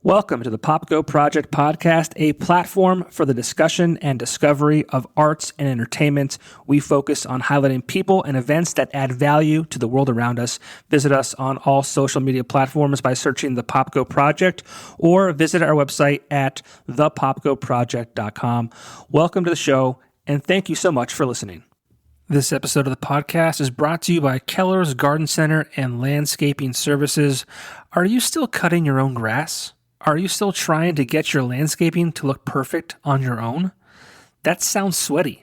Welcome to the PopGo Project podcast, a platform for the discussion and discovery of arts and entertainment. We focus on highlighting people and events that add value to the world around us. Visit us on all social media platforms by searching the PopGo Project or visit our website at thepopgoproject.com. Welcome to the show, and thank you so much for listening. This episode of the podcast is brought to you by Keller's Garden Center and Landscaping Services. Are you still cutting your own grass? Are you still trying to get your landscaping to look perfect on your own? That sounds sweaty.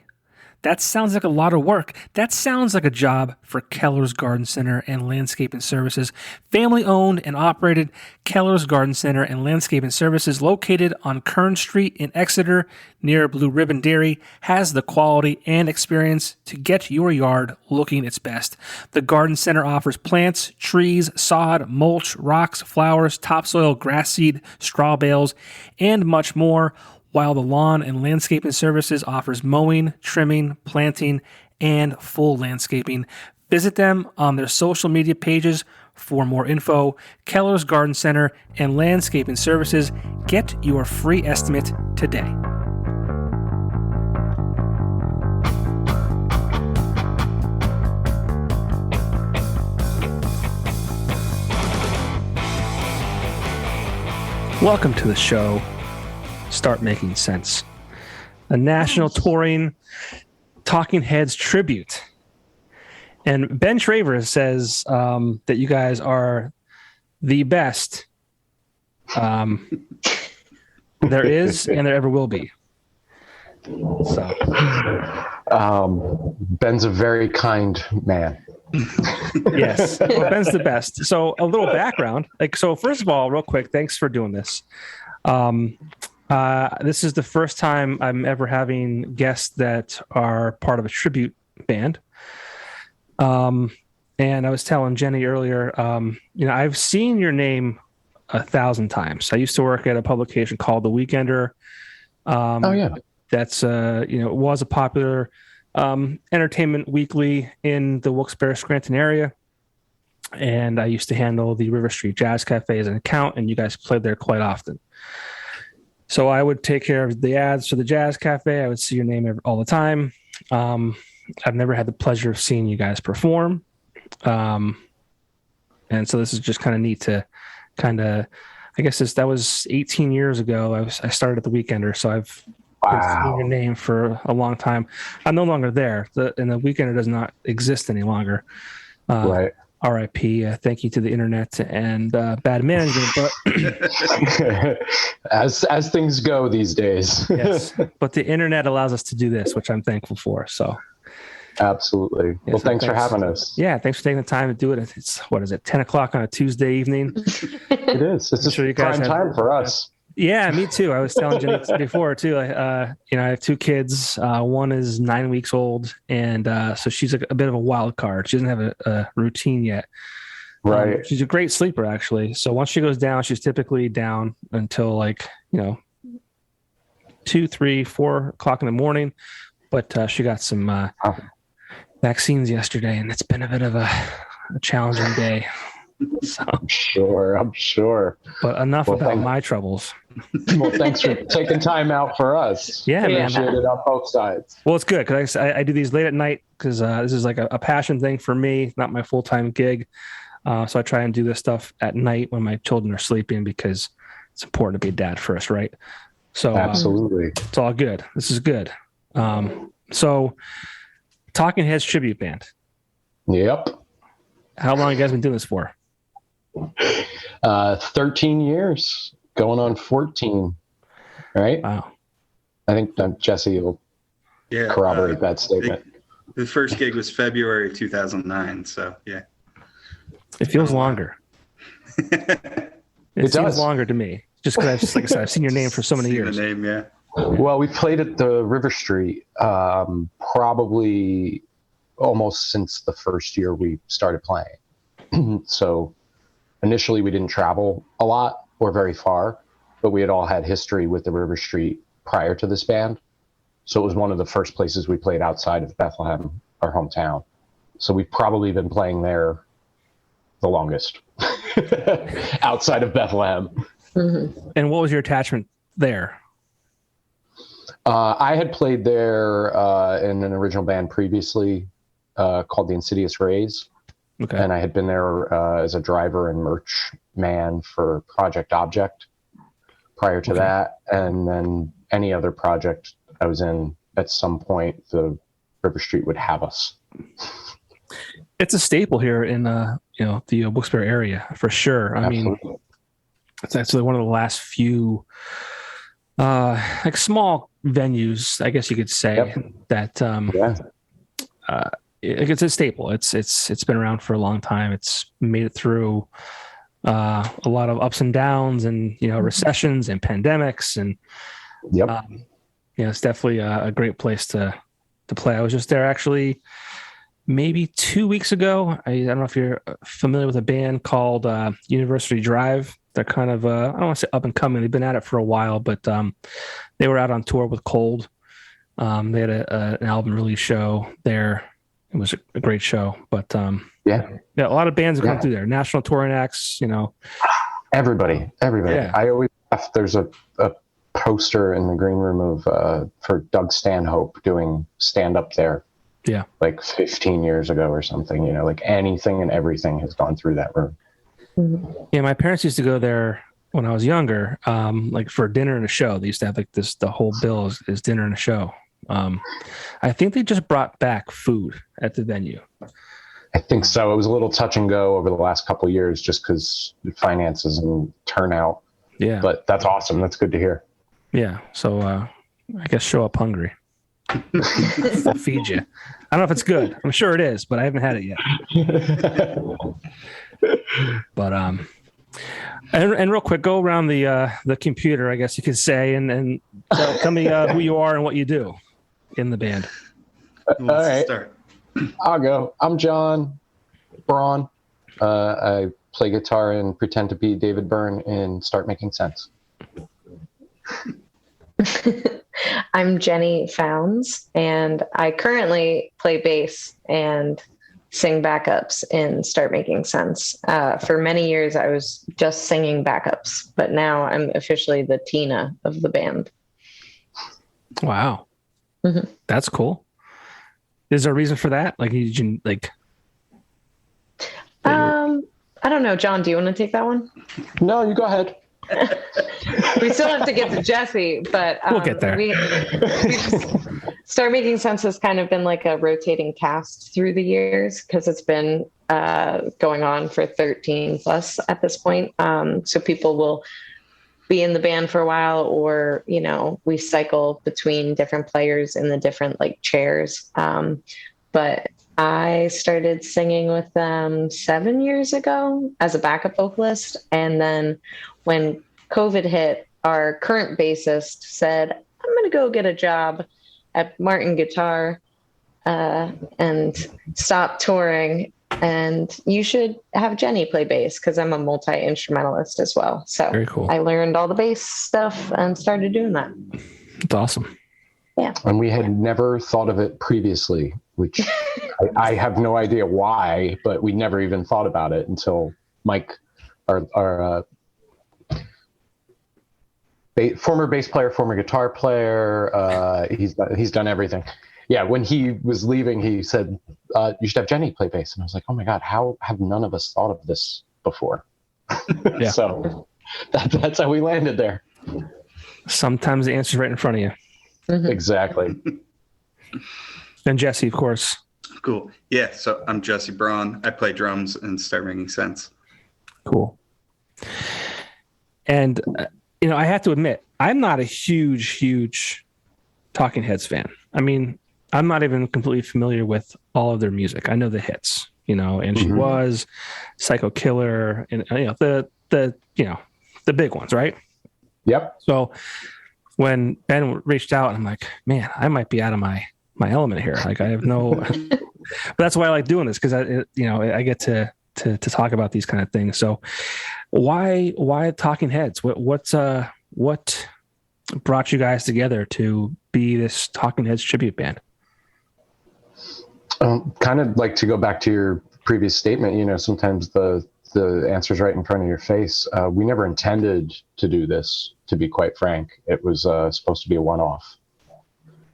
That sounds like a lot of work. That sounds like a job for Keller's Garden Center and Landscaping Services. Family-owned and operated Keller's Garden Center and Landscaping Services, located on Kern Street in Exeter near Blue Ribbon Dairy, has the quality and experience to get your yard looking its best. The Garden Center offers plants, trees, sod, mulch, rocks, flowers, topsoil, grass seed, straw bales, and much more, while the Lawn and Landscaping Services offers mowing, trimming, planting, and full landscaping. Visit them on their social media pages for more info. Keller's Garden Center and Landscaping Services. Get your free estimate today. Welcome to the show. Start Making Sense, a national touring Talking Heads tribute. And Ben Traver says that you guys are the best there is and there ever will be. So, Ben's a very kind man. Yes, well, Ben's the best. So a little background. So first of all, real quick, thanks for doing this. This is the first time I'm ever having guests that are part of a tribute band. And I was telling Jenny earlier, I've seen your name 1,000 times. I used to work at a publication called The Weekender. That's, was a popular entertainment weekly in the Wilkes-Barre Scranton area. And I used to handle the River Street Jazz Cafe as an account, and you guys played there quite often. So I would take care of the ads for the Jazz Cafe. I would see your name all the time. I've never had the pleasure of seeing you guys perform. And so this is just kind of neat to that was 18 years ago. I started at the Weekender, so I've been seeing your name for a long time. I'm no longer there, and the Weekender does not exist any longer. Right. RIP. Thank you to the internet and bad management, but as things go these days. Yes, but the internet allows us to do this, which I'm thankful for. So, absolutely. Yeah, well, thanks for having us. Yeah, thanks for taking the time to do it. It's 10 o'clock on a Tuesday evening. It is. It's just prime time for us. Yeah, me too. I was telling Jenny before too. I have two kids. One is 9 weeks old, and so she's a bit of a wild card. She doesn't have a routine yet. Right. She's a great sleeper, actually. So once she goes down, she's typically down until 2, 3, 4 o'clock in the morning. But she got some vaccines yesterday, and it's been a bit of a challenging day. So, I'm sure. But enough about my troubles. Well, thanks for taking time out for us. Yeah, man. Appreciate it on both sides. Well, it's good because I do these late at night because this is like a passion thing for me, not my full-time gig. So I try and do this stuff at night when my children are sleeping because it's important to be a dad first, right? So absolutely, it's all good. This is good. So Talking Heads tribute band. Yep. How long have you guys been doing this for? 13 years, going on 14, right? Wow. I think Jesse will corroborate that statement. The first gig was February 2009, so yeah. It feels longer. It seems longer to me, just because I've seen your name for so many years. The name, yeah. Well, we played at the River Street probably almost since the first year we started playing. So initially we didn't travel a lot or very far, but we had all had history with the River Street prior to this band. So it was one of the first places we played outside of Bethlehem, our hometown. So we've probably been playing there the longest outside of Bethlehem. Mm-hmm. And what was your attachment there? I had played there in an original band previously called the Insidious Rays. Okay. And I had been there as a driver and merch man for Project Object prior to that. And then any other project I was in, at some point, the River Street would have us. It's a staple here in the Wilkes-Barre area for sure. I mean, it's actually one of the last few like small venues, I guess you could say, that it's a staple. It's been around for a long time. It's made it through a lot of ups and downs, and recessions and pandemics, and it's definitely a great place to play. I was just there actually maybe 2 weeks ago. I don't know if you're familiar with a band called University Drive. They're kind of I don't want to say up and coming. They've been at it for a while, but they were out on tour with Cold. They had an album release show there. It was a great show, but a lot of bands have come through there. National touring acts, Everybody. Yeah. I always laugh. There's a poster in the green room of for Doug Stanhope doing stand up there. Yeah, like 15 years ago or something. Like anything and everything has gone through that room. Yeah, my parents used to go there when I was younger, like for dinner and a show. They used to have like this. The whole bill is dinner and a show. I think they just brought back food at the venue. I think so. It was a little touch and go over the last couple of years just because finances and turnout. Yeah. But that's awesome. That's good to hear. Yeah. So I guess show up hungry. I'll feed you. I don't know if it's good. I'm sure it is, but I haven't had it yet. But and real quick, go around the computer, I guess you could say, and tell me who you are and what you do in the band. Who wants to start? I'll go. I'm John Braun. I play guitar and pretend to be David Byrne in Start Making Sense. I'm Jenny Founds, and I currently play bass and sing backups in Start Making Sense. For many years, I was just singing backups, but now I'm officially the Tina of the band. Wow. Mm-hmm. That's cool. Is there a reason for that? Like, I don't know. John, do you want to take that one? No, you go ahead. We still have to get to Jesse, but we'll get there. We Start Making Sense has kind of been like a rotating cast through the years because it's been going on for 13 plus at this point. So people will be in the band for a while, or we cycle between different players in the different like chairs. But I started singing with them 7 years ago as a backup vocalist. And then when COVID hit, our current bassist said, I'm going to go get a job at Martin Guitar and stop touring. And you should have Jenny play bass because I'm a multi-instrumentalist as well. So very cool. I learned all the bass stuff and started doing that. It's awesome. Yeah. And we had never thought of it previously, which I have no idea why, but we never even thought about it until Mike, our former bass player, former guitar player, he's done everything. Yeah, when he was leaving, he said, you should have Jenny play bass. And I was like, oh my God, how have none of us thought of this before? Yeah. So that's how we landed there. Sometimes the answer's right in front of you. Mm-hmm. Exactly. And Jesse, of course. Cool. Yeah, so I'm Jesse Braun. I play drums and Start Making Sense. Cool. And, I have to admit, I'm not a huge Talking Heads fan. I mean, I'm not even completely familiar with all of their music. I know the hits, and She Was, Psycho Killer, and the big ones, right? Yep. So when Ben reached out, I'm like, man, I might be out of my element here. Like I have no, but that's why I like doing this. Cause I get to talk about these kind of things. So why Talking Heads? What brought you guys together to be this Talking Heads tribute band? Kind of like to go back to your previous statement, sometimes the the answer's right in front of your face. We never intended to do this, to be quite frank. It was supposed to be a one-off.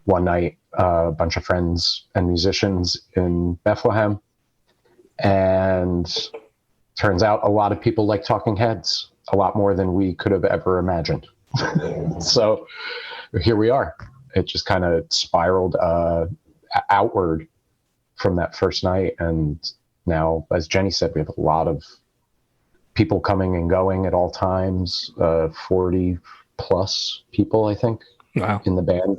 One night, a bunch of friends and musicians in Bethlehem. And turns out a lot of people like Talking Heads, a lot more than we could have ever imagined. So here we are. It just kind of spiraled outward from that first night. And now, as Jenny said, we have a lot of people coming and going at all times, 40 plus people, I think, Wow. in the band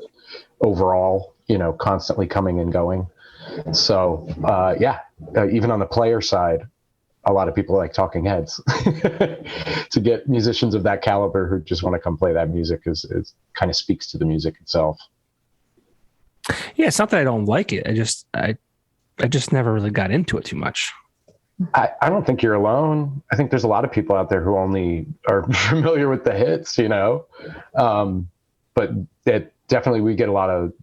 overall, constantly coming and going. So, even on the player side, a lot of people like Talking Heads. To get musicians of that caliber who just want to come play that music is kind of speaks to the music itself. Yeah, it's not that I don't like it. I just never really got into it too much. I don't think you're alone. I think there's a lot of people out there who only are familiar with the hits, but that definitely we get a lot of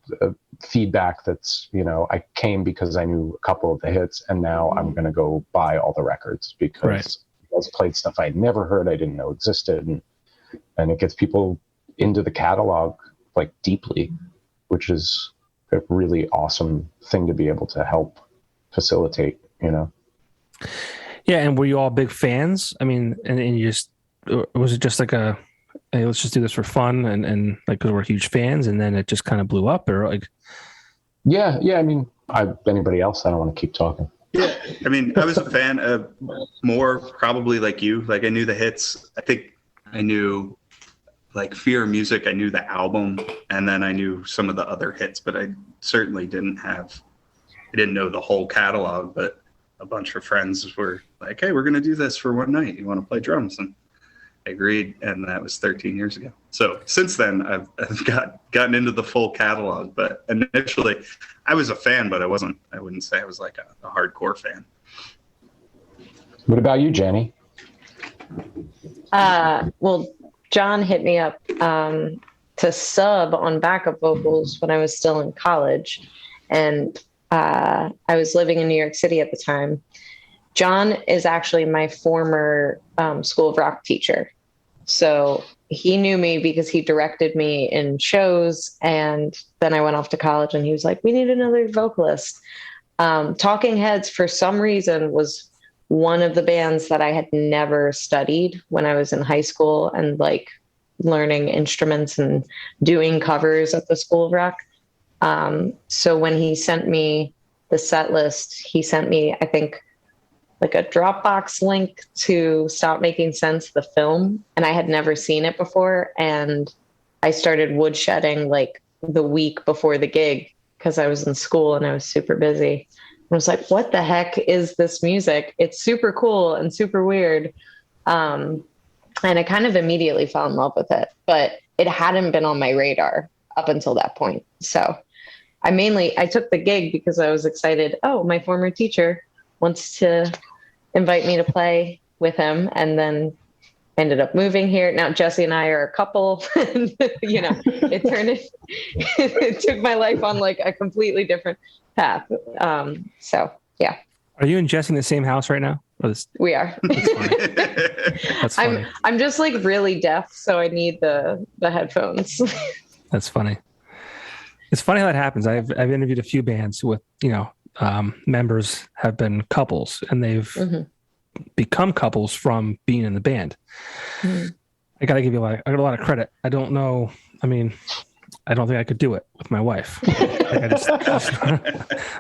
feedback that's, I came because I knew a couple of the hits and now I'm going to go buy all the records because you guys played stuff I'd never heard, I didn't know existed. And it gets people into the catalog like deeply, which is a really awesome thing to be able to help facilitate, Yeah, and were you all big fans? I mean, and you just, was it just like hey, let's just do this for fun and like because we're huge fans, and then it just kind of blew up, or like? Yeah. I mean, anybody else? I don't want to keep talking. Yeah, I mean, I was a fan of more probably like you. Like I knew the hits. I think I knew like Fear of Music. I knew the album, and then I knew some of the other hits, but I certainly didn't know the whole catalog. But a bunch of friends were like, "Hey, we're going to do this for one night. You want to play drums?" And I agreed, and that was 13 years ago. So since then, I've gotten into the full catalog. But initially, I was a fan, but I wouldn't say I was like a hardcore fan. What about you, Jenny? Well, John hit me up to sub on backup vocals when I was still in college, and I was living in New York City at the time. John is actually my former School of Rock teacher. So he knew me because he directed me in shows. And then I went off to college and he was like, we need another vocalist. Talking Heads, for some reason, was one of the bands that I had never studied when I was in high school and like learning instruments and doing covers at the School of Rock. So when he sent me the set list, he sent me, I think, like a Dropbox link to Stop Making Sense, the film. And I had never seen it before. And I started woodshedding like the week before the gig because I was in school and I was super busy. I was like, what the heck is this music? It's super cool and super weird. And I kind of immediately fell in love with it, but it hadn't been on my radar up until that point. So I took the gig because I was excited. Oh, my former teacher wants to invite me to play with him, and then ended up moving here. Now Jesse and I are a couple. And, it took my life on like a completely different path. So yeah. Are you and Jesse in the same house right now? We are. That's funny. I'm just like really deaf, so I need the headphones. That's funny. It's funny how that happens. I've interviewed a few bands with, members have been couples and they've become couples from being in the band. Mm-hmm. I got to give you I got a lot of credit. I don't know. I mean, I don't think I could do it with my wife.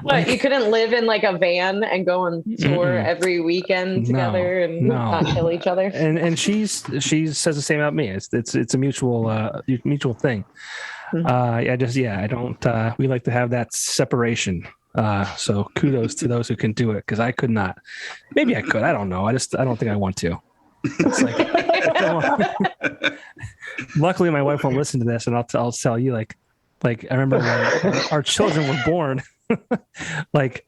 What, you couldn't live in like a van and go on tour every weekend together and not kill each other? And she says the same about me. It's a mutual thing. I don't. We like to have that separation. So kudos to those who can do it, because I could not. Maybe I could. I don't know. I don't think I want to. It's like, luckily, my wife won't listen to this, and I'll tell you. Like I remember when our children were born. Like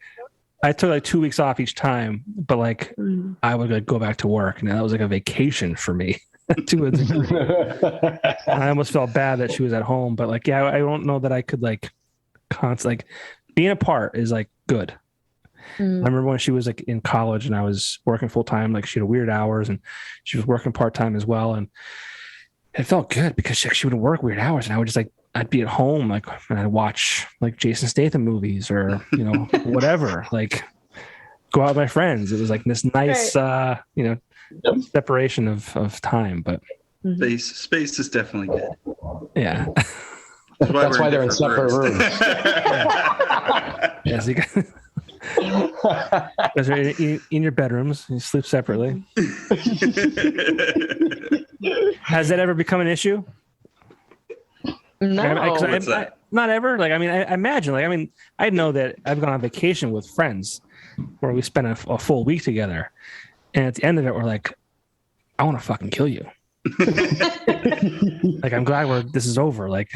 I took like 2 weeks off each time, but like I would like go back to work, and that was like a vacation for me. To a degree. I almost felt bad that she was at home, but like, yeah, I don't know that I could like being apart is like good. I remember when she was like in college and I was working full time, like she had weird hours and she was working part time as well. And it felt good because she would work weird hours and I would just like, I'd be at home, like, and I'd watch like Jason Statham movies or, you know, whatever, like go out with my friends. It was like this nice, you know, separation of time, but Space is definitely good. yeah. That's why they're in separate rooms. Yes, you guys are in your bedrooms. You sleep separately. Has that ever become an issue? No. Not ever. Like, I mean, I imagine. Like, I mean, I know that I've gone on vacation with friends where we spent a full week together, and at the end of it, we're like, "I want to fucking kill you." Like, I'm glad this is over. Like.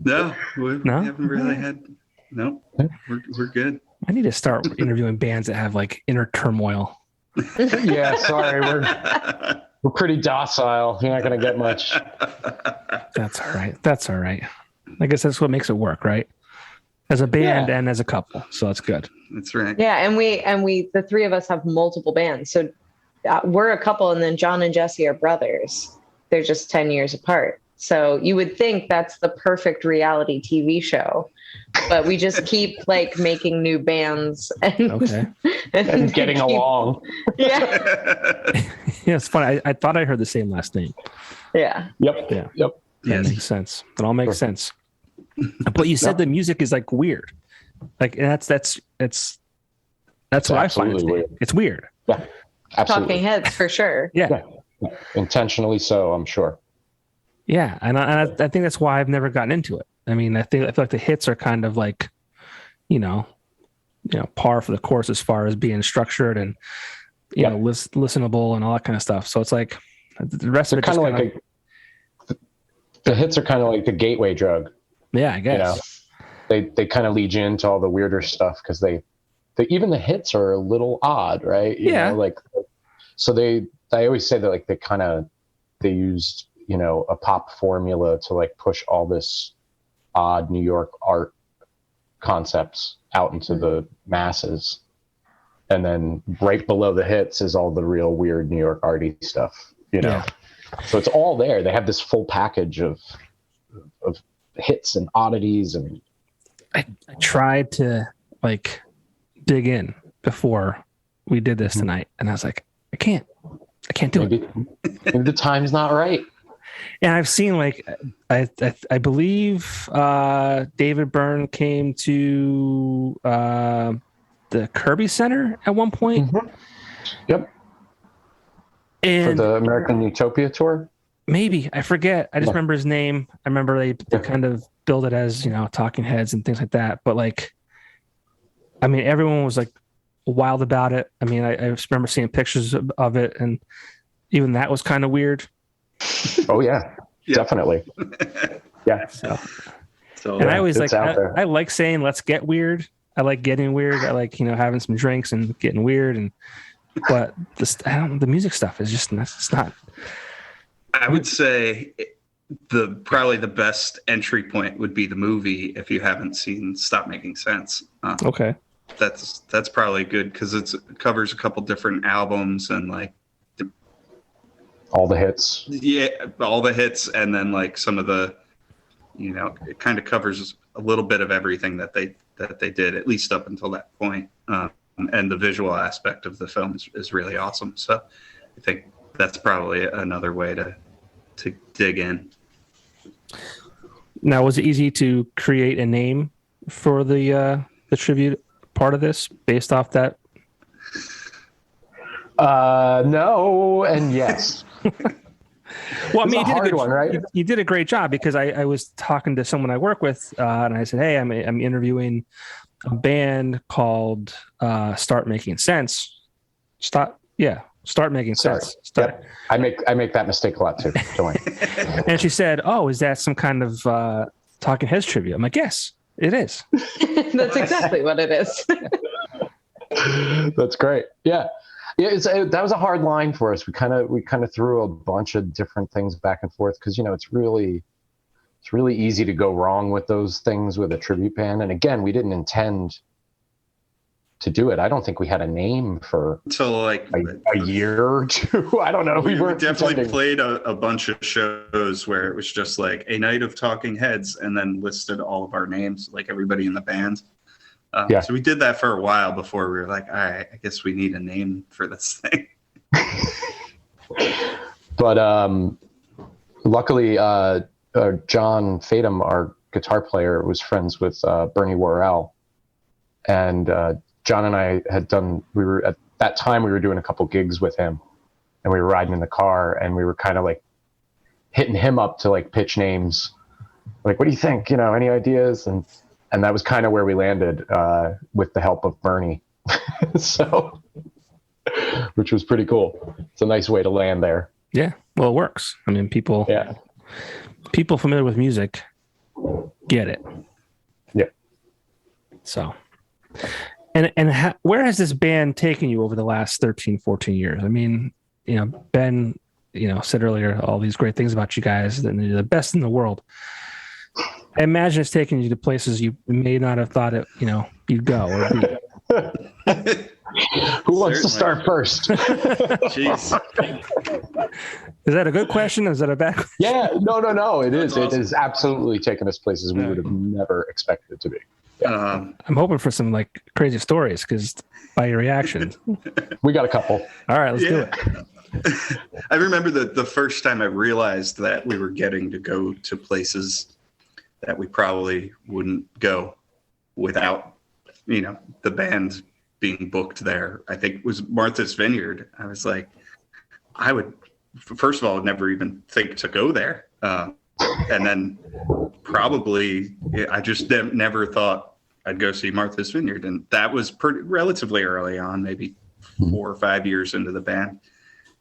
No, we haven't really had. No, we're good. I need to start interviewing bands that have like inner turmoil. Yeah, sorry, we're pretty docile. You're not going to get much. That's all right. That's all right. I guess that's what makes it work, right? As a band and as a couple, so that's good. That's right. Yeah, and we the three of us have multiple bands, so we're a couple, and then John and Jesse are brothers. They're just 10 years apart. So you would think that's the perfect reality TV show, but we just keep like making new bands and getting along. Yeah. Yeah, it's funny. I thought I heard the same last name. Yeah. Yep. Yeah. Yep. That makes sense. That all makes sense. But you said the music is like weird. Like that's what I find. It's weird. Yeah. Absolutely. Talking Heads for sure. Yeah. Intentionally so, I'm sure. Yeah, and I think that's why I've never gotten into it. I mean, I feel like the hits are kind of like, you know, par for the course as far as being structured and you know listenable and all that kind of stuff. So it's like the rest of it kind of like the hits are kind of like the gateway drug. Yeah, I guess. You know, they kind of lead you into all the weirder stuff because they even the hits are a little odd, right? You know, like so I always say that like they used, you know, a pop formula to like push all this odd New York art concepts out into the masses. And then right below the hits is all the real weird New York arty stuff, you know? Yeah. So it's all there. They have this full package of hits and oddities. And I tried to like dig in before we did this tonight. And I was like, I can't do it. Maybe the time's not right. And I've seen like I believe David Byrne came to the Kirby Center at one point. Mm-hmm. Yep. And for the American Utopia tour? Maybe. I forget. I just remember his name. I remember they kind of billed it as, you know, Talking Heads and things like that. But like, I mean, everyone was like wild about it. I mean, I just remember seeing pictures of it, and even that was kind of weird. Oh yeah, definitely. Yeah. So and I always like, I like saying, let's get weird. I like getting weird. I like, you know, having some drinks and getting weird. But the music stuff is just, it's not. I would say probably the best entry point would be the movie if you haven't seen Stop Making Sense. Okay. That's probably good because it covers a couple different albums and like all the hits. Yeah, all the hits, and then like some of the, you know, it kind of covers a little bit of everything that they did, at least up until that point. And the visual aspect of the film is really awesome. So I think that's probably another way to dig in. Now, was it easy to create a name for the tribute part of this based off that? No, and yes. Well, I mean, right? You did a great job because I was talking to someone I work with, and I said, "Hey, I'm interviewing a band called Start Making Sense." Start Making Sense. Yep. I make that mistake a lot too. Don't worry. And she said, "Oh, is that some kind of Talking Heads tribute?" I'm like, "Yes, it is." That's exactly what it is. That's great. Yeah. Yeah, that was a hard line for us. We kind of threw a bunch of different things back and forth because, you know, it's really, it's really easy to go wrong with those things with a tribute band. And again, we didn't intend to do it. I don't think we had a name for So like a year or two. I don't know. we weren't definitely pretending. played a bunch of shows where it was just like a night of talking heads and then listed all of our names, like everybody in the band. Yeah. So we did that for a while before we were like, all right, I guess we need a name for this thing. But luckily, John Fatum, our guitar player, was friends with Bernie Worrell. And John and I we were at that time, we were doing a couple gigs with him, and we were riding in the car, and we were kind of like hitting him up to like pitch names. Like, what do you think? Any ideas? And that was kind of where we landed with the help of Bernie. So, which was pretty cool. It's a nice way to land there. Yeah. Well, it works. I mean, people familiar with music get it. Yeah. So, and where has this band taken you over the last 13, 14 years? I mean, Ben, said earlier, all these great things about you guys, and you're the best in the world. I imagine it's taken you to places you may not have thought you'd go or be. Who wants to start first? Jeez. Is that a good question? Is that a bad question? Yeah, no. It is. Awesome. It is absolutely taken us places we would have never expected it to be. I'm hoping for some like crazy stories because by your reaction. We got a couple. All right, let's do it. I remember the first time I realized that we were getting to go to places that we probably wouldn't go without, the band being booked there. I think it was Martha's Vineyard. I was like, I would, first of all, never even think to go there. And then probably I just never thought I'd go see Martha's Vineyard. And that was relatively early on, maybe 4 or 5 years into the band.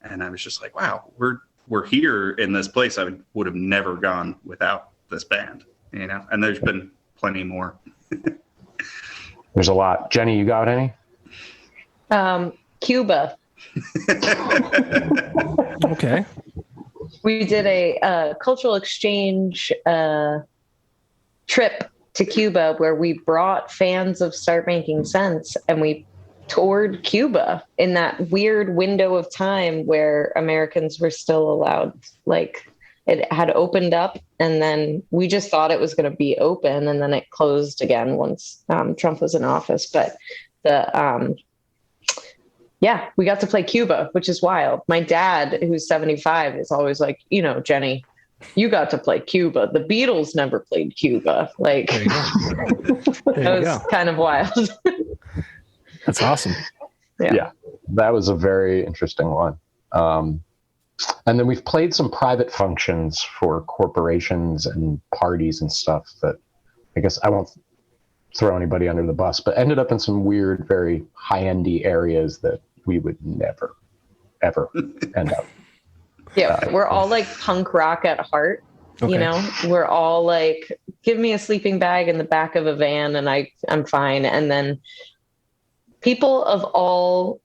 And I was just like, wow, we're here in this place. I would have never gone without this band, and there's been plenty more. There's a lot. Jenny, you got any? Cuba. Okay. We did a cultural exchange trip to Cuba where we brought fans of Start Making Sense, and we toured Cuba in that weird window of time where Americans were still allowed, like it had opened up, and then we just thought it was going to be open, and then it closed again once Trump was in office. But we got to play Cuba, which is wild. My dad, who's 75, is always like, Jenny, you got to play Cuba. The Beatles never played Cuba. Like, There you go. that was kind of wild. That's awesome. Yeah, that was a very interesting one. And then we've played some private functions for corporations and parties and stuff that I guess I won't throw anybody under the bus, but ended up in some weird, very high-endy areas that we would never, ever end up. Yeah, we're all like punk rock at heart. Okay. We're all like, give me a sleeping bag in the back of a van and I'm fine. And then people of all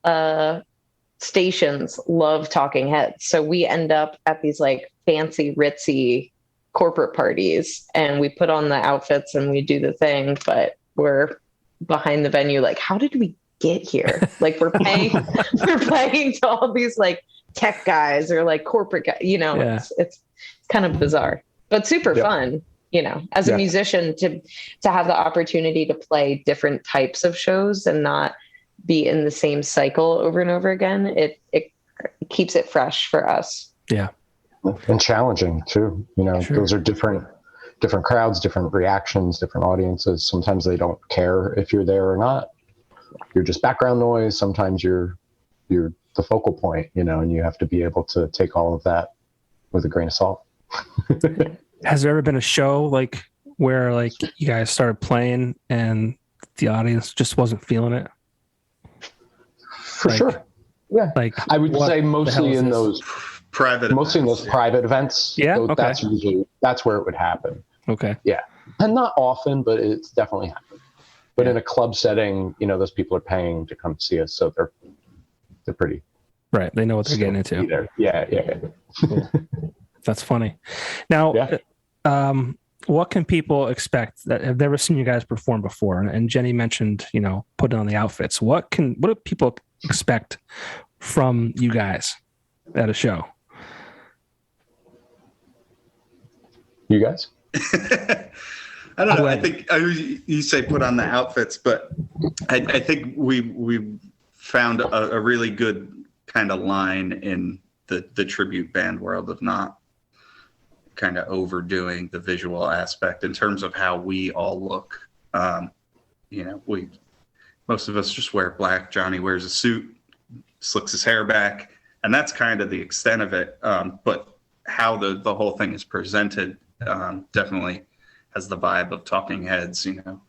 stations love Talking Heads. So we end up at these like fancy, ritzy corporate parties, and we put on the outfits and we do the thing, but we're behind the venue like, how did we get here? Like we're paying to all these like tech guys or like corporate guys, it's kind of bizarre, but super fun, as a musician to have the opportunity to play different types of shows and not be in the same cycle over and over again. It keeps it fresh for us. Yeah. And challenging too. Sure. Those are different crowds, different reactions, different audiences. Sometimes they don't care if you're there or not. You're just background noise. Sometimes you're the focal point, and you have to be able to take all of that with a grain of salt. Has there ever been a show like where like you guys started playing and the audience just wasn't feeling it? For sure. Yeah. Like I would say mostly in those private events. Yeah. Okay. That's where it would happen. Okay. Yeah. And not often, but it's definitely happened. But in a club setting, those people are paying to come see us. So they're pretty. Right. They know what they're getting into. Yeah. Cool. That's funny. Now, what can people expect that have never seen you guys perform before? And Jenny mentioned, putting on the outfits. What do people expect from you guys at a show? You guys? I don't know. I think you say put on the outfits, but I think we found a really good kind of line in the tribute band world of not kind of overdoing the visual aspect in terms of how we all look. Most of us just wear black. Johnny wears a suit, slicks his hair back, and that's kind of the extent of it. But how the whole thing is presented definitely has the vibe of Talking Heads. The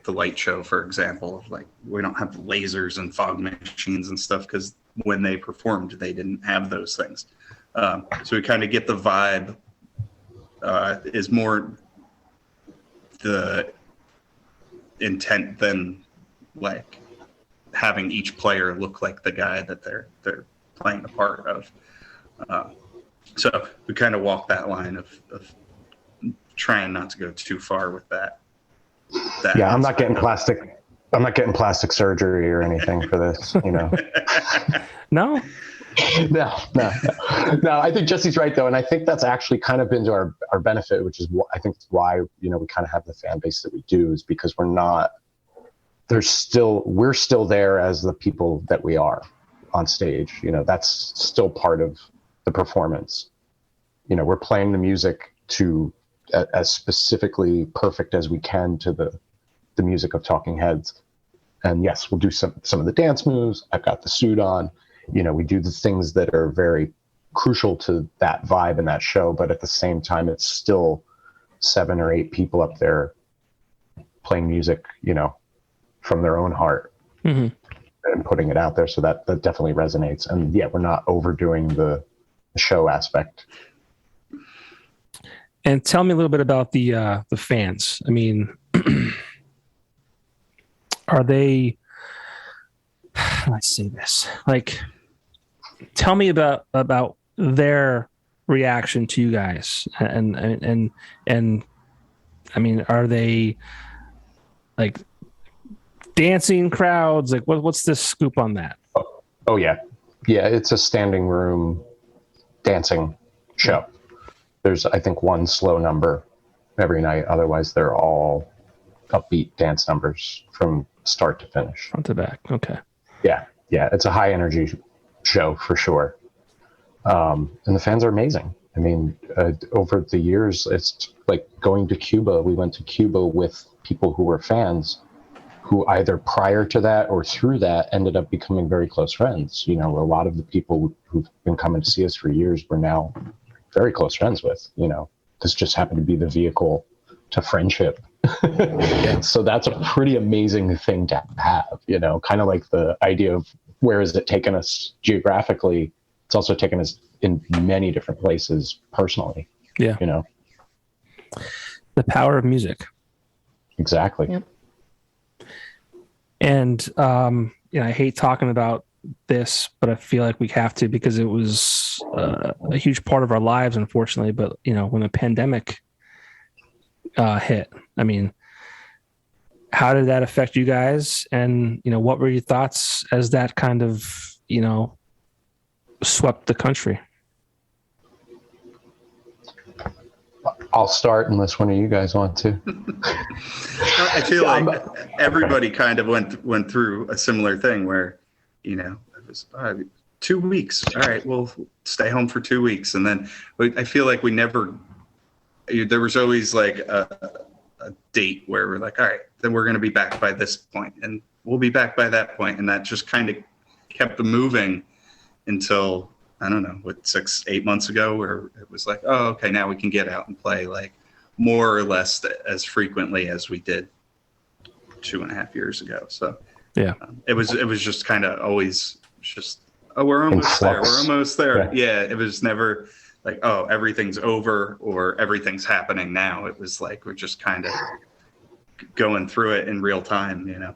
light show, for example, of like we don't have lasers and fog machines and stuff because when they performed, they didn't have those things. So we kind of get the vibe is more the intent than like having each player look like the guy that they're playing the part of. So we kind of walk that line of trying not to go too far with that. Yeah, I'm not getting plastic surgery or anything for this, No? No. I think Jesse's right though. And I think that's actually kind of been to our benefit, which is I think why, we kind of have the fan base that we do, is because we're still there as the people that we are on stage. That's still part of the performance. We're playing the music to as specifically perfect as we can to the music of Talking Heads. And yes, we'll do some of the dance moves. I've got the suit on. We do the things that are very crucial to that vibe and that show. But at the same time, it's still 7 or 8 people up there playing music, from their own heart and putting it out there. So that definitely resonates. And yeah, we're not overdoing the show aspect. And tell me a little bit about the fans. I mean, are they? How do I say this? Like, tell me about their reaction to you guys, and I mean, are they like dancing crowds? Like, what's the scoop on that? Oh yeah, it's a standing room dancing show. There's, I think, one slow number every night. Otherwise, they're all upbeat dance numbers from start to finish. Front to back. Okay. Yeah. It's a high energy show for sure. And the fans are amazing. I mean, over the years, it's like going to Cuba. We went to Cuba with people who were fans who either prior to that or through that ended up becoming very close friends. A lot of the people who've been coming to see us for years we're now very close friends with. This just happened to be the vehicle to friendship. So that's a pretty amazing thing to have, kind of like the idea of where is it taken us geographically. It's also taken us in many different places personally. Yeah. The power of music. Exactly. Yep. And, I hate talking about this, but I feel like we have to because it was a huge part of our lives, unfortunately. But, when the pandemic hit, I mean, how did that affect you guys? And, what were your thoughts as that kind of, swept the country? I'll start unless one of you guys want to. I feel like everybody kind of went through a similar thing where, it was 2 weeks. All right, we'll stay home for 2 weeks. And then I feel like there was always like a date where we're like, all right, then we're going to be back by this point and we'll be back by that point. And that just kind of kept moving until, I don't know, 6-8 months ago, where it was like, oh, okay, now we can get out and play like more or less as frequently as we did 2.5 years ago. So yeah, it was just kind of always just, oh, we're almost there. We're almost there. Yeah. It was never like, oh, everything's over or everything's happening now. It was like, we're just kind of going through it in real time,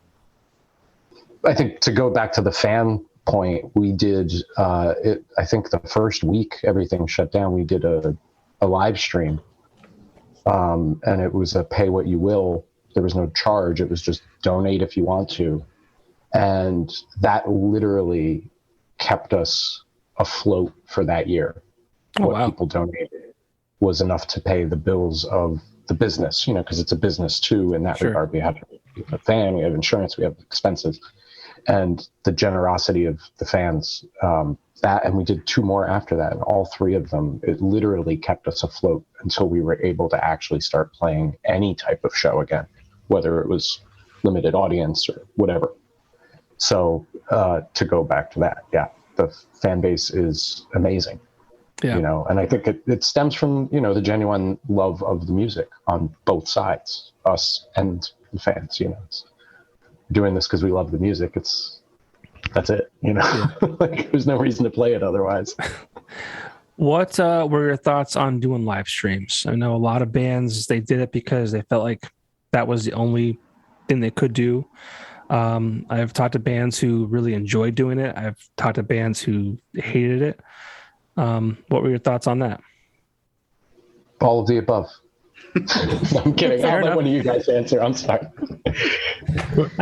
I think to go back to the fan point, we did it. I think the first week everything shut down, we did a live stream, and it was a pay what you will. There was no charge. It was just donate if you want to, and that literally kept us afloat for that year. Oh, What wow. people donated was enough to pay the bills of the business, because it's a business too. In that Sure. regard, we have a fan, we have insurance, we have expenses, and the generosity of the fans. That, and we did 2 more after that, and all 3 of them, it literally kept us afloat until we were able to actually start playing any type of show again, whether it was limited audience or whatever. So to go back to that, yeah, the fan base is amazing. Yeah. And I think it stems from, the genuine love of the music on both sides, us and the fans. It's doing this because we love the music. That's it, like, there's no reason to play it otherwise. What were your thoughts on doing live streams? I know a lot of bands, they did it because they felt like that was the only thing they could do. I've talked to bands who really enjoyed doing it. I've talked to bands who hated it. What were your thoughts on that? All of the above. No, I'm kidding. Fair I'll let enough. one of you guys answer. I'm sorry.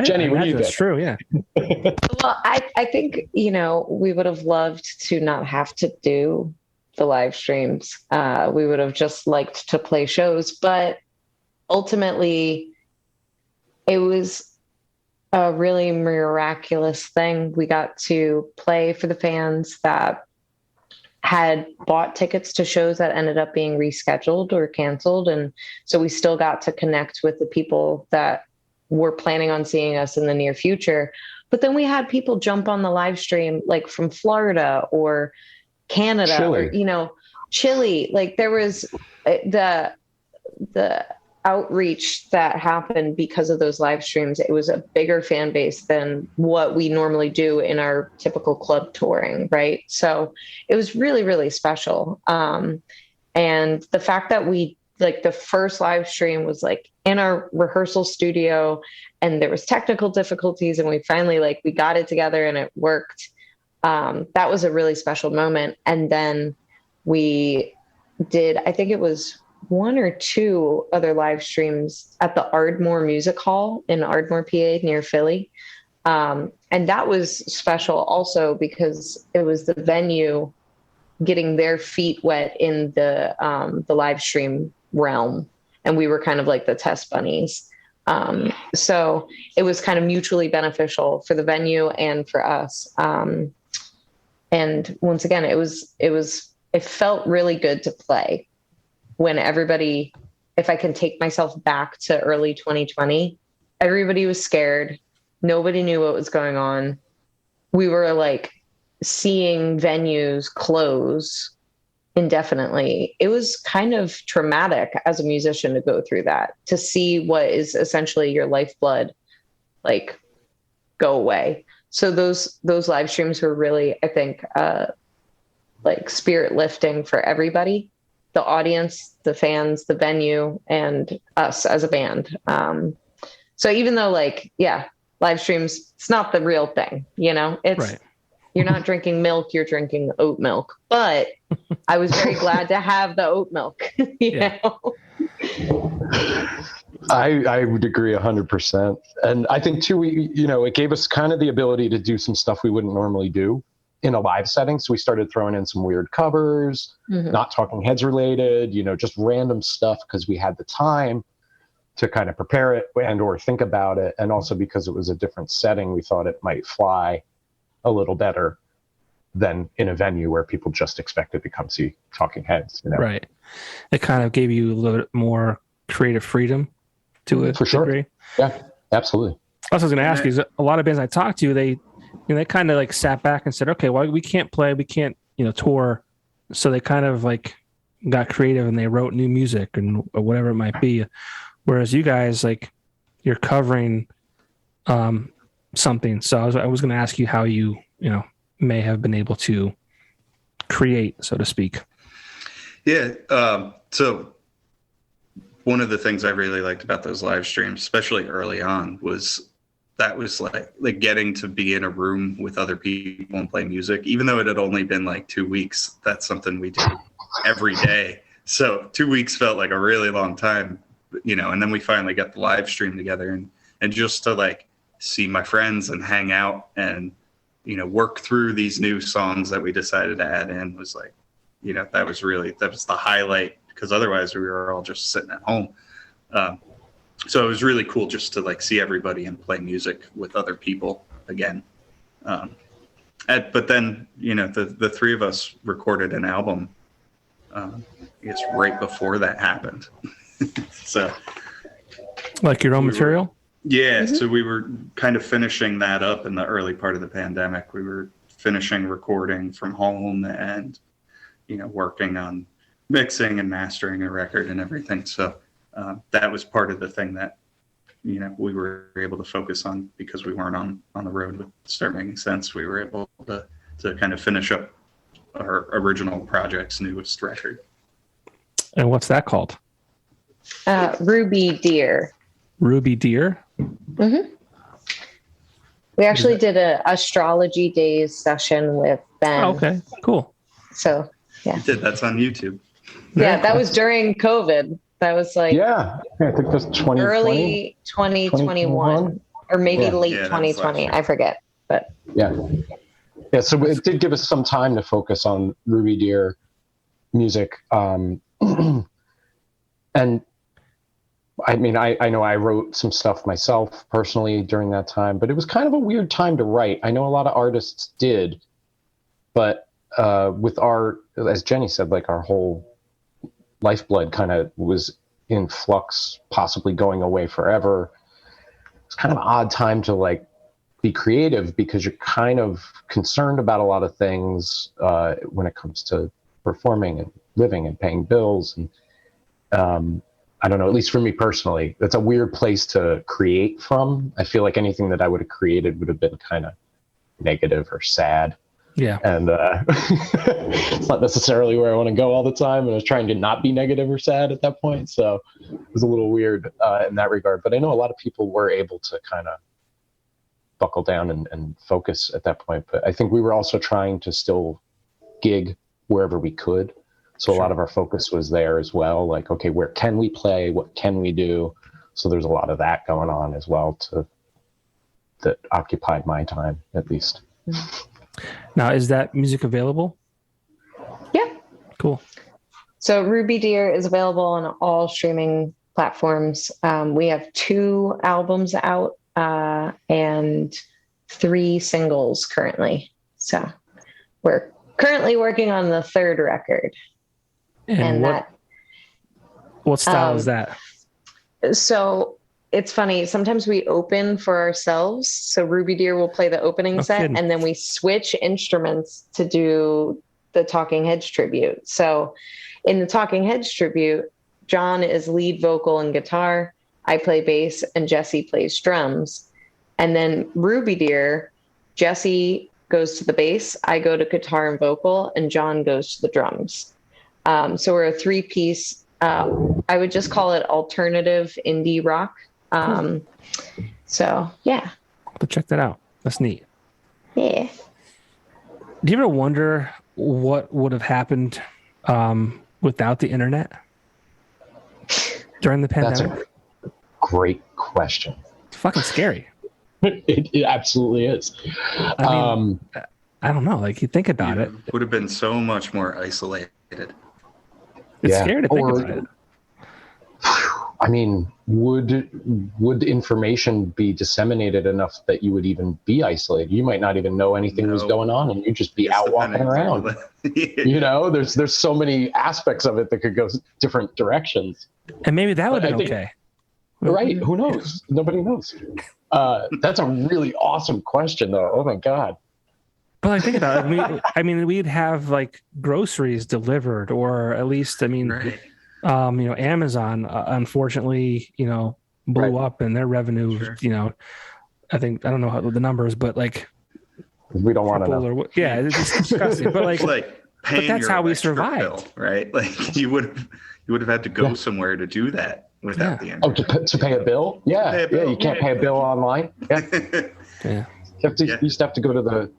Jenny, what do you That's think? true. Yeah. Well, I think, we would have loved to not have to do the live streams. We would have just liked to play shows, but ultimately it was a really miraculous thing. We got to play for the fans that had bought tickets to shows that ended up being rescheduled or canceled. And so we still got to connect with the people that were planning on seeing us in the near future. But then we had people jump on the live stream, like from Florida or Canada, Chile. or, Chile. Like there was the outreach that happened because of those live streams. It was a bigger fan base than what we normally do in our typical club touring, right? So it was really, really special. And the fact that the first live stream was like in our rehearsal studio, and there was technical difficulties, and we finally we got it together and it worked. That was a really special moment. And then we did, I think it was 1 or 2 other live streams at the Ardmore Music Hall in Ardmore, PA, near Philly. And that was special also because it was the venue getting their feet wet in the live stream realm. And we were kind of like the test bunnies. So it was kind of mutually beneficial for the venue and for us. And once again, it felt really good to play when everybody, if I can take myself back to early 2020, everybody was scared. Nobody knew what was going on. We were seeing venues close indefinitely. It was kind of traumatic as a musician to go through that, to see what is essentially your lifeblood, go away. So those live streams were really, I think, spirit lifting for everybody. The audience, the fans, the venue, and us as a band. So even though live streams, it's not the real thing, it's, Right. You're not drinking milk, you're drinking oat milk, but I was very glad to have the oat milk, you know? I would agree 100%. And I think too, it gave us kind of the ability to do some stuff we wouldn't normally do in a live setting. So we started throwing in some weird covers, not Talking Heads related, just random stuff, because we had the time to kind of prepare it and or think about it. And also because it was a different setting, we thought it might fly a little better than in a venue where people just expected to come see Talking Heads. Right. It kind of gave you a little bit more creative freedom to it. For sure. Yeah, absolutely. I was going to ask you, is a lot of bands I talked to, they kind of sat back and said, okay, well, we can't play, we can't, tour. So they kind of got creative and they wrote new music and whatever it might be. Whereas you guys, you're covering something. So I was going to ask you how you, may have been able to create, so to speak. Yeah. So one of the things I really liked about those live streams, especially early on, was that was like getting to be in a room with other people and play music, even though it had only been like 2 weeks. That's something we did every day. So 2 weeks felt like a really long time, and then we finally got the live stream together and just to like see my friends and hang out and, work through these new songs that we decided to add in was like, that was the highlight, because otherwise we were all just sitting at home. So it was really cool just to like see everybody and play music with other people again. But then, the three of us recorded an album, I guess right before that happened. So like your own material? Yeah. So we were kind of finishing that up in the early part of the pandemic. We were finishing recording from home and, working on mixing and mastering a record and everything. So that was part of the thing that, we were able to focus on because we weren't on the road with Start Making Sense. We were able to kind of finish up our original project's newest record. And what's that called? Ruby Deer. Ruby Deer? Mm-hmm. We actually did a astrology days session with Ben. Oh, okay, cool. So, yeah. You did. That's on YouTube. Yeah, that was during COVID. That was like I think that's 2020. early 2021 or maybe late 2020. I forget, but yeah. So it did give us some time to focus on Ruby Deer music. And I mean, I know I wrote some stuff myself personally during that time, but it was kind of a weird time to write. I know a lot of artists did, but with as Jenny said, like our whole lifeblood kind of was in flux, possibly going away forever. It's kind of an odd time to like be creative because you're kind of concerned about a lot of things when it comes to performing and living and paying bills. And I don't know, at least for me personally, that's a weird place to create from. I feel like anything that I would have created would have been kind of negative or sad. Yeah. And it's not necessarily where I want to go all the time. And I was trying to not be negative or sad at that point. So it was a little weird in that regard. But I know a lot of people were able to kind of buckle down and focus at that point. But I think we were also trying to still gig wherever we could. So a lot of our focus was there as well. Like, okay, where can we play? What can we do? So there's a lot of that going on as well that occupied my time, at least. Now, is that music available? yeah. Cool. So Ruby Deer is available on all streaming platforms. We have 2 albums out and 3 singles currently. So we're currently working on the 3rd record. And what style is that? So it's funny. Sometimes we open for ourselves. So Ruby Deer will play the opening set, kidding. and then we switch instruments to do the Talking Heads tribute. So in the Talking Heads tribute, John is lead vocal and guitar. I play bass, and Jesse plays drums. And then Ruby Deer, Jesse goes to the bass, I go to guitar and vocal, and John goes to the drums. So we're a 3-piece. I would just call it alternative indie rock. So yeah. But check that out. That's neat. Yeah. Do you ever wonder what would have happened without the internet during the That's pandemic? a great question. It's fucking scary. It absolutely is. I mean, I don't know. Like, you think about it. Would have been so much more isolated. It's scary to think about it. I mean, would information be disseminated enough that you would even be isolated? You might not even know anything was going on, and you'd just be out walking around. There's so many aspects of it that could go different directions. And maybe that would have been okay. Right? Who knows? Nobody knows. That's a really awesome question, though. Oh my god. But I think about it. We'd have like groceries delivered, or at least, Right. Amazon, unfortunately, blew up, and their revenue, Sure. I don't know how the numbers, but like, We don't want to know. it's just disgusting. But like, paying that's your how we electric survived. bill, right? Like you would have had to go somewhere to do that without the Oh, internet. to pay a bill? Yeah, Pay a bill. yeah. You can't pay a bill online. Yeah, Yeah. you used to have to go to the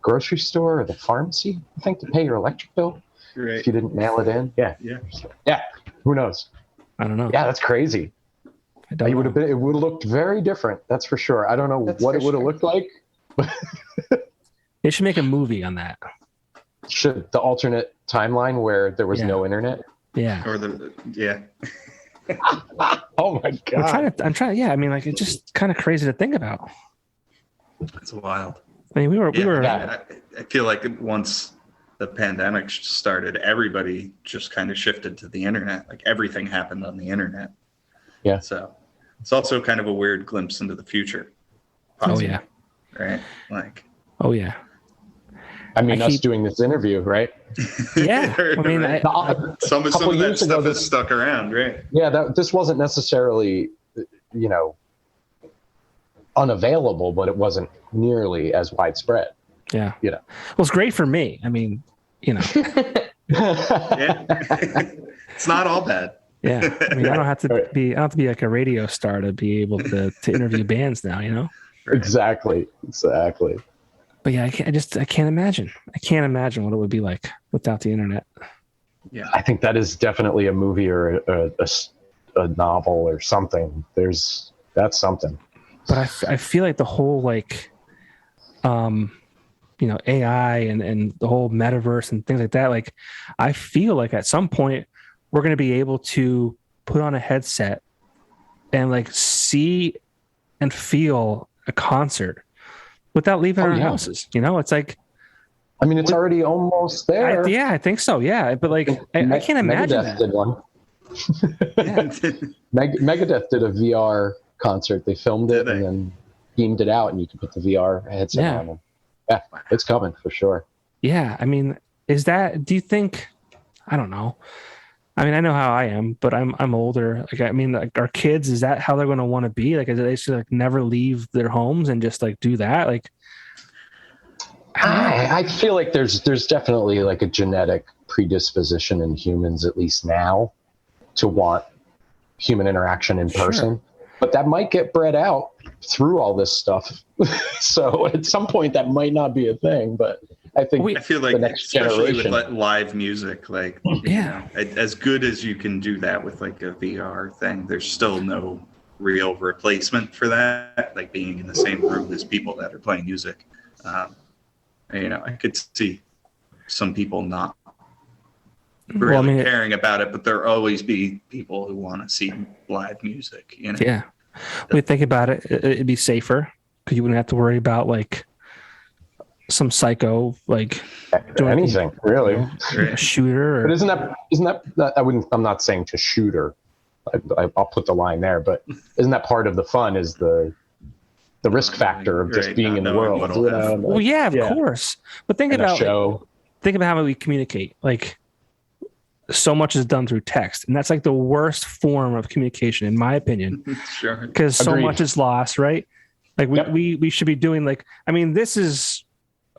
grocery store or the pharmacy, I think, to pay your electric bill Right. if you didn't mail it in. Yeah, Yeah. Who knows? I don't know. Yeah, that's crazy. I don't It would know. have been. It would have looked very different. That's for sure. I don't know That's what for it would have sure. looked like. They should make a movie on that. Should the alternate timeline where there was Yeah. no internet? Yeah. Or the yeah. Oh my god! I'm trying. Yeah. I mean, like, it's just kind of crazy to think about. It's wild. I mean, we were. Yeah. I feel like once the pandemic started, everybody just kind of shifted to the internet. Like everything happened on the internet. Yeah. So it's also kind of a weird glimpse into the future. Oh possibly, yeah. Right. Like. Oh yeah. I mean, I us keep- doing this interview, right? Yeah. I mean, Right. some of couple that years ago, stuff is stuck around, right? Yeah, this wasn't necessarily, unavailable, but it wasn't nearly as widespread. yeah. You know. Well, it's great for me. I mean, Yeah. It's not all bad. yeah. I mean, I don't have to be like a radio star to be able to interview bands now, you know? Exactly. But yeah, I can't imagine. I can't imagine what it would be like without the internet. Yeah. I think that is definitely a movie or a novel or something. That's something. But I feel like the whole like, AI and the whole metaverse and things like that. Like, I feel like at some point we're going to be able to put on a headset and like see and feel a concert without leaving our houses. You know, it's like, I mean, it's already almost there. I think so. Yeah. But like, I can't imagine Megadeth that. did one. Yeah. Megadeth did a VR concert. They filmed it Did they? and then beamed it out, and you could put the VR headset Yeah. on. And, yeah, it's coming for sure. Yeah. I mean, do you think, I don't know. I mean, I know how I am, but I'm older. Like, I mean, like our kids, is that how they're going to want to be? Like, they should like never leave their homes and just like do that? Like, I feel like there's definitely like a genetic predisposition in humans, at least now, to want human interaction in person. But that might get bred out through all this stuff. So at some point that might not be a thing, but I think I feel like, the next especially generation. with live music, like, Yeah. as good as you can do that with like a VR thing, there's still no real replacement for that. Like being in the same room as people that are playing music. I could see some people not really caring about it, but there'll always be people who want to see live music. You know? yeah. We think about it, it'd be safer because you wouldn't have to worry about like some psycho, like anything really. a shooter. But isn't that I'm not saying to shoot her. I'll put the line there, but isn't that part of the fun? Is the risk factor of just being in the world? Well, yeah, of course. But think about how we communicate. Like, so much is done through text, and that's like the worst form of communication, in my opinion. Sure. Because so Agreed. much is lost, right? Like we should be doing like, I mean, this is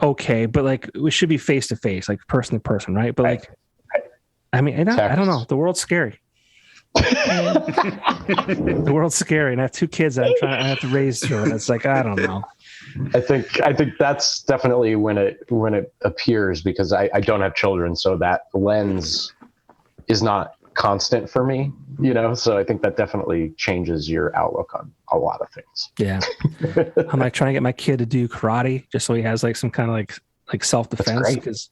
okay, but like we should be face to face, like person to person, right? But like, I mean, I don't know. The world's scary. The world's scary, and I have two kids that I have to raise through it. It's like, I don't know. I think that's definitely when it appears, because I don't have children, so that lens is not constant for me, so I think that definitely changes your outlook on a lot of things. Yeah. I'm like trying to get my kid to do karate just so he has like some kind of like self-defense, because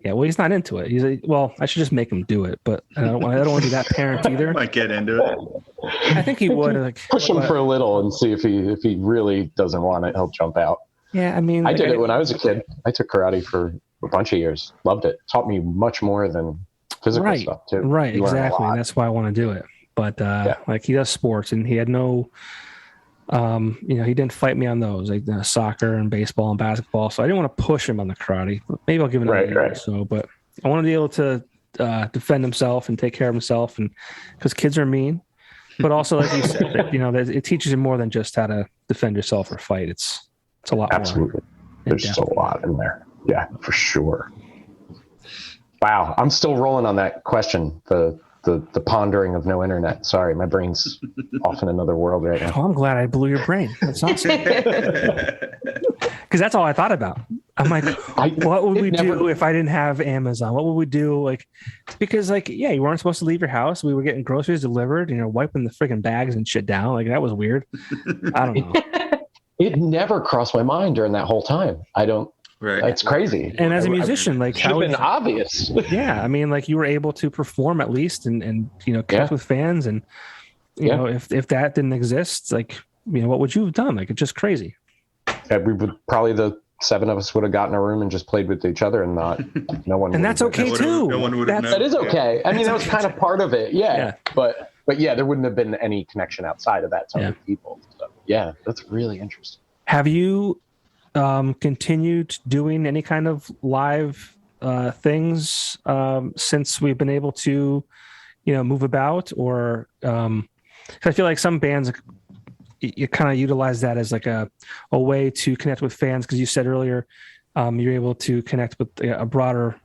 well, he's not into it. He's like, well, I should just make him do it, but I don't want to be that parent either. Might get into it. I think he would like Push him for a little and see if he really doesn't want it, he'll jump out. Yeah, I mean, I did it when I was a kid. I took karate for a bunch of years. Loved it. Taught me much more than physical stuff too. Right, You learn a exactly. lot. That's why I want to do it. But like he does sports, and he had no, he didn't fight me on those, like soccer and baseball and basketball. So I didn't want to push him on the karate. But maybe I'll give him another year or so. But I want to be able to defend himself and take care of himself, and because kids are mean. But also, like you said, that it teaches you more than just how to defend yourself or fight. It's a lot more. Absolutely. There's a lot in there. Yeah, for sure. Wow. I'm still rolling on that question. The the pondering of no internet. Sorry, my brain's off in another world right now. Oh, I'm glad I blew your brain. That's awesome. Because that's all I thought about. I'm like, what would we do if I didn't have Amazon? What would we do? Like, because like, yeah, you weren't supposed to leave your house. We were getting groceries delivered, wiping the freaking bags and shit down. Like that was weird. I don't know. It never crossed my mind during that whole time. Right. It's crazy. And as a musician, like should have been obvious. Yeah, I mean, like you were able to perform at least, and connect with fans, and you know, if that didn't exist, like what would you have done? Like it's just crazy. We would probably the 7 of us would have gotten a room and just played with each other, and no one. And that's okay too. No one would have known. That is okay. I mean, that was kind of part of it. Yeah. But yeah, there wouldn't have been any connection outside of that to other people. So, yeah, that's really interesting. Have you continued doing any kind of live things since we've been able to, move about? Or 'cause I feel like some bands, you kind of utilize that as like a way to connect with fans, because you said earlier you're able to connect with a broader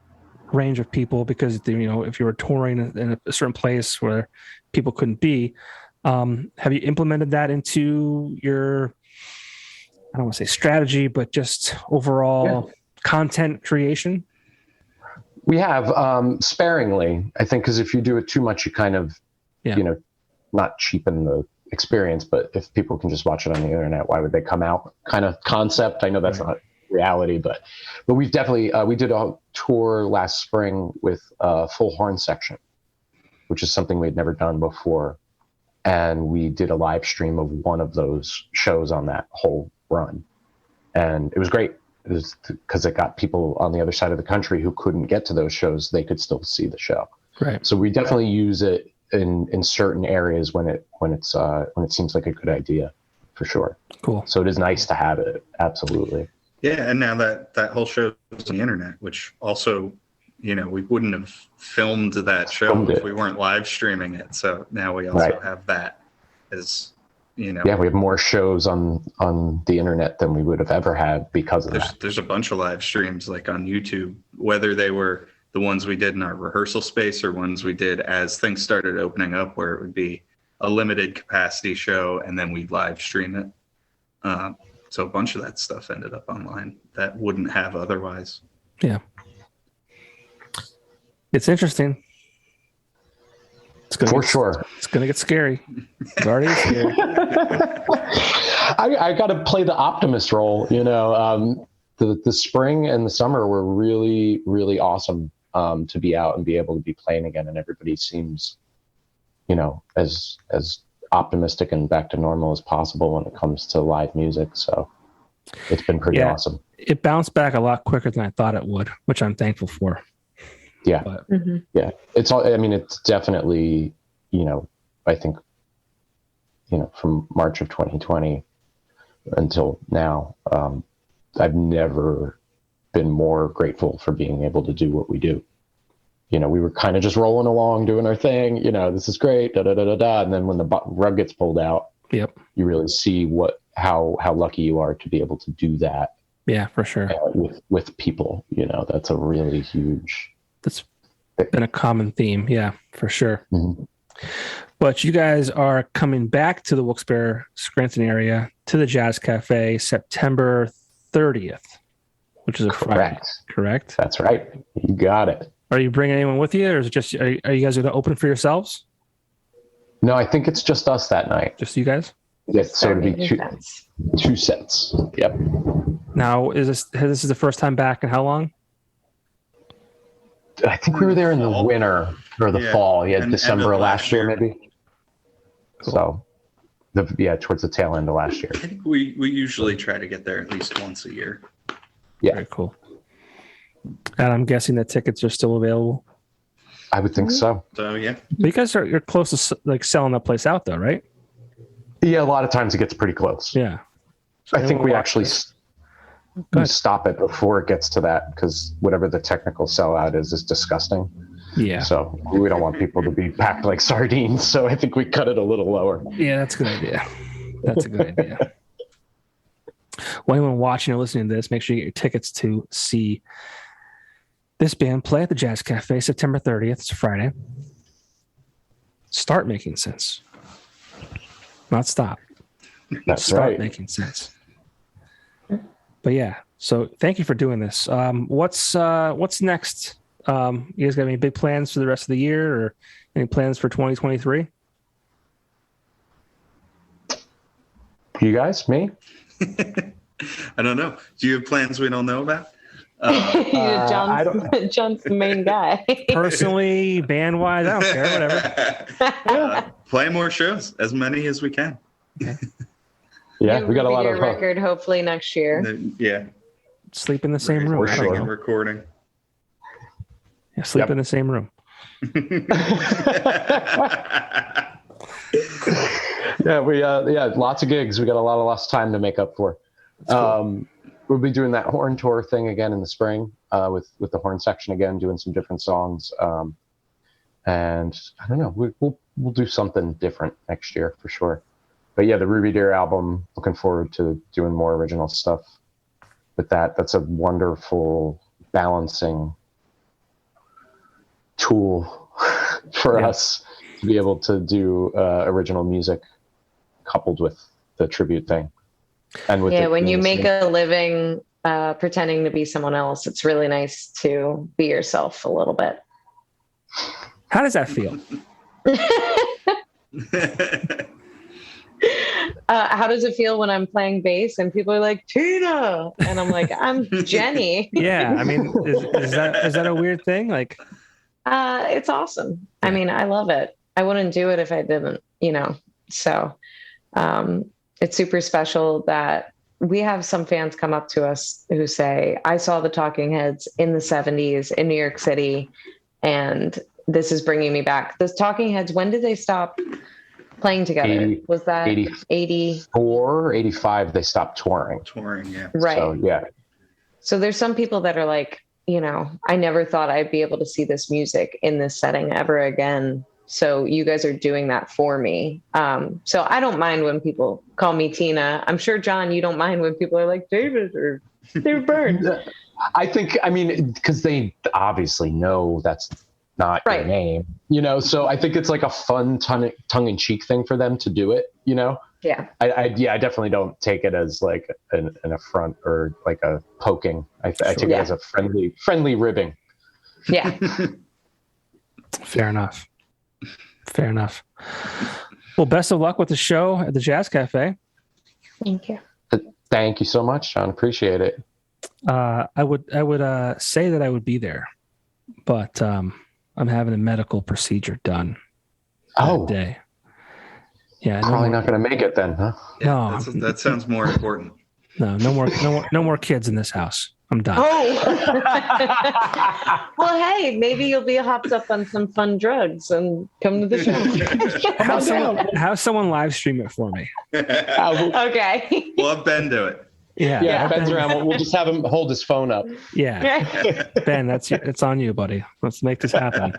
range of people, because if you were touring in a certain place where people couldn't be, have you implemented that into your, I don't want to say strategy, but just overall content creation? We have sparingly, I think, because if you do it too much, you kind of, not cheapen the experience. But if people can just watch it on the internet, why would they come out? Kind of concept. I know that's not reality, but we've definitely we did a tour last spring with a full horn section, which is something we'd never done before, and we did a live stream of one of those shows on that whole run, and it was great. It was because it got people on the other side of the country who couldn't get to those shows, they could still see the show. Right. So we definitely use it in certain areas when it seems like a good idea, for sure. Cool. So it is nice to have it. Absolutely. Yeah, and now that whole show is on the internet, which also, we wouldn't have filmed that show if we weren't live streaming it. So now we also have that as, Yeah, we have more shows on the internet than we would have ever had because of that. There's a bunch of live streams like on YouTube, whether they were the ones we did in our rehearsal space or ones we did as things started opening up, where it would be a limited capacity show and then we'd live stream it. So a bunch of that stuff ended up online that wouldn't have otherwise. Yeah. It's interesting. For sure. It's going to get scary. It's already scary. I got to play the optimist role. The spring and the summer were really, really awesome to be out and be able to be playing again. And everybody seems, as optimistic and back to normal as possible when it comes to live music. So it's been pretty awesome. It bounced back a lot quicker than I thought it would, which I'm thankful for. Yeah. Yeah. It's definitely, I think, from March of 2020 until now, I've never been more grateful for being able to do what we do. We were kind of just rolling along, doing our thing, this is great, da, da, da, da, da. And then when the rug gets pulled out, you really see how lucky you are to be able to do that. Yeah, for sure. With people, that's a really huge. That's been a common theme. Yeah, for sure. Mm-hmm. But you guys are coming back to the Wilkes-Barre Scranton area to the Jazz Cafe September 30th, which is a Friday. Correct? That's right. You got it. Are you bringing anyone with you, or is it just, are you guys going to open for yourselves? No, I think it's just us that night. Just you guys? Yes, so it'd be two sets. Yep. Now, this is the first time back in how long? I think we were there in the winter or the fall. Yeah, December of last year, maybe. Cool. So, towards the tail end of last year. I think we usually try to get there at least once a year. Yeah. Very cool. And I'm guessing that tickets are still available. I would think so. So yeah. But you guys you're close to like selling that place out, though, right? Yeah, a lot of times it gets pretty close. Yeah. So I think we actually stop it before it gets to that, because whatever the technical sellout is disgusting. Yeah. So we don't want people to be packed like sardines. So I think we cut it a little lower. Yeah, that's a good idea. That's a good idea. Well, anyone watching or listening to this, make sure you get your tickets to see this band play at the Jazz Cafe September 30th. It's a Friday. start making sense, not stop. That's Start right. making sense. But yeah, so thank you for doing this. What's next? You guys got any big plans for the rest of the year, or any plans for 2023? You guys, me? I don't know. Do you have plans we don't know about? John's the main guy. Personally, band wise, I don't care. Whatever. Play more shows, as many as we can. Yeah, we got a lot of record hopefully next year. Yeah, Sleep in the same room. For I don't sure. know. recording. Yeah, sleep Yep. in the same room. Yeah, lots of gigs. We got a lot of lost time to make up for. Cool. We'll be doing that horn tour thing again in the spring with the horn section again, doing some different songs. And I don't know, we'll do something different next year for sure. But yeah, the Ruby Deer album, looking forward to doing more original stuff with that. That's a wonderful balancing tool for us to be able to do original music coupled with the tribute thing. And with When you make a living pretending to be someone else, it's really nice to be yourself a little bit. How does that feel? How does it feel when I'm playing bass and people are like, Tina? And I'm like, I'm Jenny. Yeah, I mean, is that a weird thing? Like, it's awesome. I mean, I love it. I wouldn't do it if I didn't, So it's super special that we have some fans come up to us who say, I saw the Talking Heads in the 70s in New York City, and this is bringing me back. The Talking Heads, when did they stop playing together? Was that 84, 85, they stopped touring. Yeah. Right. So, yeah. So there's some people that are like, I never thought I'd be able to see this music in this setting ever again. So you guys are doing that for me. So I don't mind when people call me Tina. I'm sure, John, you don't mind when people are like David or David Byrne. I mean, because they obviously know that's not Right. your name, so I think it's like a fun tongue-in-cheek thing for them to do it, Yeah. I definitely don't take it as like an affront or like a poking. I take it as a friendly ribbing. Yeah. fair enough. Well, best of luck with the show at the Jazz Cafe. Thank you. Thank you so much, John. Appreciate it. I would say that I would be there, but I'm having a medical procedure done that day. Yeah, probably not going to make it then, huh? No, that sounds more important. No more kids in this house. I'm done. Oh. Well, hey, maybe you'll be hopped up on some fun drugs and come to the show. Have someone live stream it for me. Okay. We'll have Ben do it. Yeah, Ben's around. We'll just have him hold his phone up. Yeah, Ben, it's on you, buddy. Let's make this happen.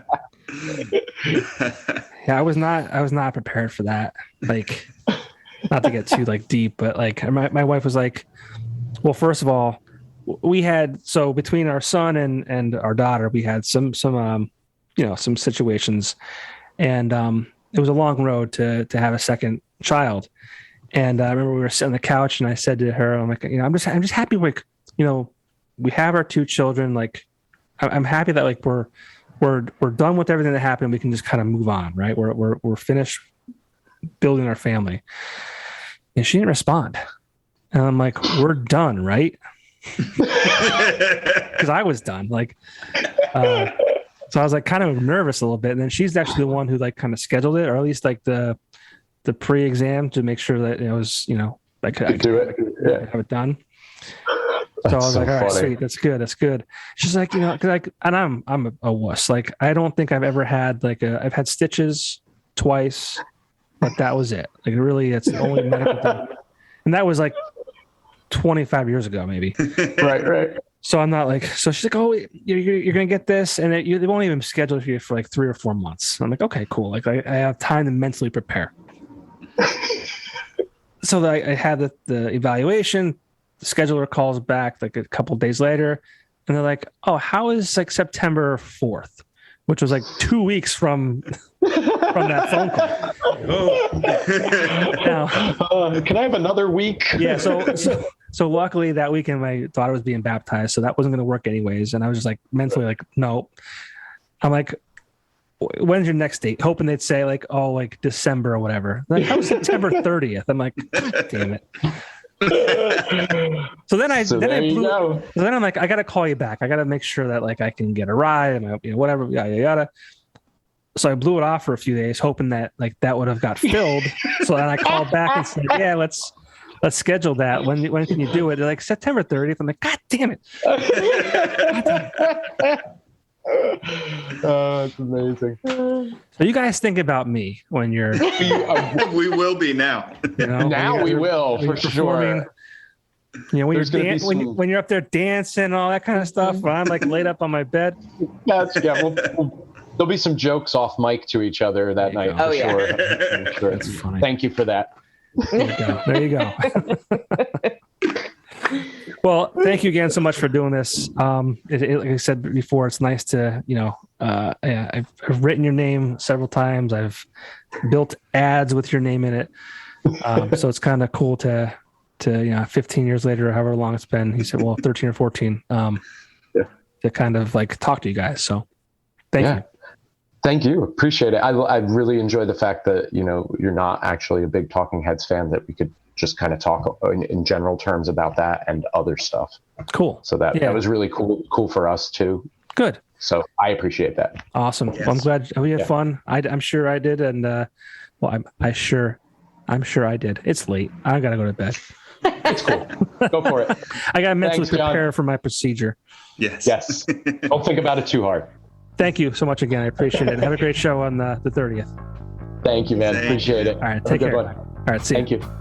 Yeah, I was not prepared for that. Like, not to get too deep, but my wife was like, well, first of all, we had, so between our son and our daughter, we had some situations, and it was a long road to have a second child. And I remember we were sitting on the couch, and I said to her, I'm like, I'm just happy, we have our two children. Like, I'm happy that we're done with everything that happened. We can just kind of move on, right? We're finished building our family. And she didn't respond. And I'm like, we're done, right? Because I was done. So I was kind of nervous a little bit. And then she's actually the one who kind of scheduled it, or at least the pre-exam, to make sure that it was, I could do it. Yeah. Have it done. That's so I was like, all right, funny. sweet. That's good. She's like, and I'm a wuss. I don't think I've ever had I've had stitches twice, but that was it. It's the only medical thing. And that was 25 years ago, maybe. Right. So I'm not so she's like, oh, you're going to get this. And they won't even schedule it for you for 3 or 4 months. I'm like, okay, cool. I have time to mentally prepare. So I had the evaluation. The scheduler calls back a couple of days later, and they're like, oh, how is September 4th? which was like 2 weeks from that phone call. Oh. Now, Can I have another week? yeah. So luckily that weekend my daughter was being baptized, so that wasn't going to work anyways. And I was just like mentally like, no. I'm like, when's your next date? Hoping they'd say like, oh, like December or whatever. Like, how was September 30th? I'm like, God damn it. So then I blew. So then I'm like, I got to call you back. I got to make sure that like I can get a ride and whatever, yada yada. So I blew it off for a few days, hoping that like that would have got filled. So then I called back and said, yeah, let's schedule that. When can you do it? They're like September 30th. I'm like, God damn it. It's amazing. So you guys think about me when you're We will be now. Now we will for performing. sure. When There's gonna be some- when you're up there dancing and all that kind of stuff, when I'm like laid up on my bed. There'll be some jokes off mic to each other that night. go. For Oh, yeah. sure. For sure. That's funny. Thank you for that. There you go. Well, thank you again so much for doing this. Like I said before, it's nice to, I've written your name several times. I've built ads with your name in it. So it's kind of cool to 15 years later, or however long it's been. He said, well, 13 or 14, to kind of like talk to you guys. So thank you. Thank you. Appreciate it. I really enjoy the fact that, you're not actually a big Talking Heads fan, that we could just kind of talk in general terms about that and other stuff. Cool. So that was really cool for us too. Good. So I appreciate that. Awesome. Yes. Well, I'm glad we had fun. I'm sure I did. And, I'm sure I did. It's late. I got to go to bed. It's cool. Go for it. I got to mentally Thanks, John. prepare for my procedure. Yes. Yes. Don't think about it too hard. Thank you so much again. I appreciate it. Have a great show on the 30th. Thank you, man. Thank Appreciate you. it. All right. Have a Take good care. one. All right. See you. Thank you.